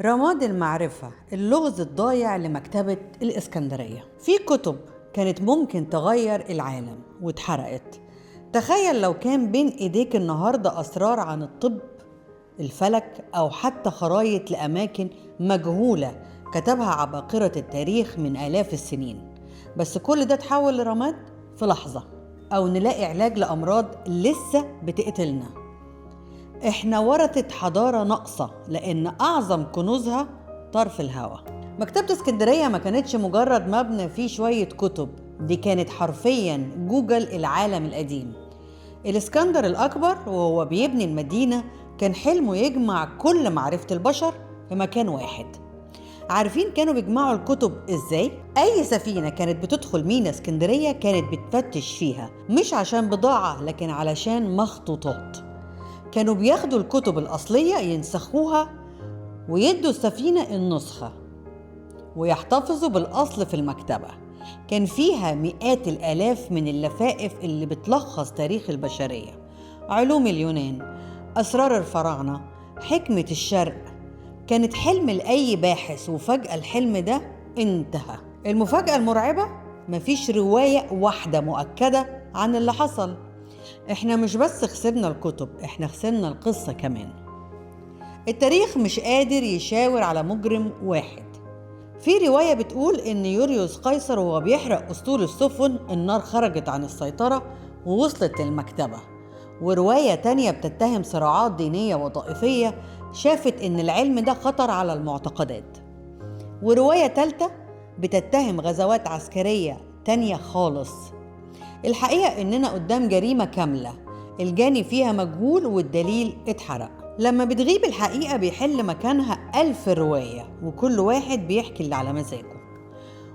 رماد المعرفة، اللغز الضايع لمكتبة الإسكندرية. في كتب كانت ممكن تغير العالم واتحرقت. تخيل لو كان بين إيديك النهاردة أسرار عن الطب، الفلك، أو حتى خرايط لأماكن مجهولة كتبها عباقرة التاريخ من آلاف السنين. بس كل ده تحول لرماد في لحظة، أو نلاقي علاج لأمراض لسه بتقتلنا. احنا ورثة حضارة ناقصة لأن أعظم كنوزها طرف الهوا. مكتبة اسكندرية ما كانتش مجرد مبنى فيه شوية كتب، دي كانت حرفياً جوجل العالم القديم. الإسكندر الأكبر وهو بيبني المدينة كان حلمه يجمع كل معرفة البشر في مكان واحد. عارفين كانوا بيجمعوا الكتب إزاي؟ أي سفينة كانت بتدخل مينا اسكندرية كانت بتفتش فيها، مش عشان بضاعة لكن علشان مخطوطات. كانوا بياخدوا الكتب الأصلية ينسخوها ويدوا السفينة النسخة ويحتفظوا بالأصل في المكتبة. كان فيها مئات الآلاف من اللفائف اللي بتلخص تاريخ البشرية، علوم اليونان، أسرار الفراعنة، حكمة الشرق. كانت حلم لأي باحث، وفجأة الحلم ده انتهى. المفاجأة المرعبة، مفيش رواية واحدة مؤكدة عن اللي حصل. احنا مش بس خسرنا الكتب، احنا خسرنا القصة كمان. التاريخ مش قادر يشاور على مجرم واحد. في رواية بتقول ان يوليوس قيصر وهو بيحرق اسطول السفن النار خرجت عن السيطرة ووصلت للمكتبة، ورواية تانية بتتهم صراعات دينية وطائفية شافت ان العلم ده خطر على المعتقدات، ورواية تالتة بتتهم غزوات عسكرية تانية خالص. الحقيقة إننا قدام جريمة كاملة، الجاني فيها مجهول والدليل اتحرق. لما بتغيب الحقيقة بيحل مكانها 1000 رواية، وكل واحد بيحكي اللي على مزاجه.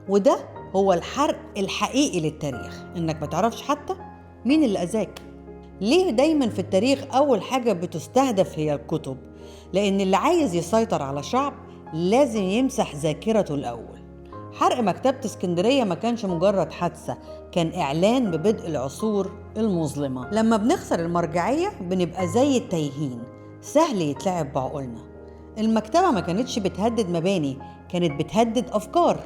وده هو الحرق الحقيقي للتاريخ، إنك ما تعرفش حتى مين اللي أذاك. ليه دايما في التاريخ أول حاجة بتستهدف هي الكتب؟ لأن اللي عايز يسيطر على شعب لازم يمسح ذاكرته الأول. حرق مكتبة اسكندرية ما كانش مجرد حادثة، كان إعلان ببدء العصور المظلمة. لما بنخسر المرجعية بنبقى زي التايهين، سهل يتلعب بعقولنا. المكتبة ما كانتش بتهدد مباني، كانت بتهدد أفكار،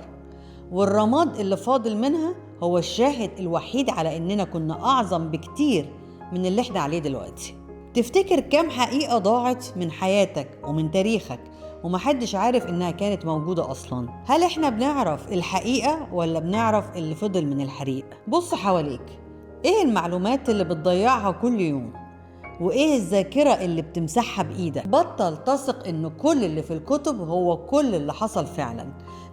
والرماد اللي فاضل منها هو الشاهد الوحيد على إننا كنا أعظم بكتير من اللي احنا عليه دلوقتي. تفتكر كام حقيقة ضاعت من حياتك ومن تاريخك ومحدش عارف إنها كانت موجودة أصلاً؟ هل إحنا بنعرف الحقيقة ولا بنعرف اللي فضل من الحريق؟ بص حواليك، إيه المعلومات اللي بتضيعها كل يوم؟ وإيه الذاكرة اللي بتمسحها بإيدك؟ بطل تثق إن كل اللي في الكتب هو كل اللي حصل فعلاً،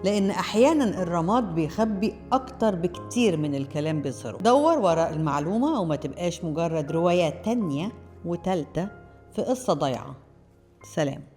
لأن أحياناً الرماد بيخبي أكتر بكتير من الكلام بيظهره. دور وراء المعلومة وما تبقاش مجرد روايات تانية وتالتة في قصة ضايعة. سلام.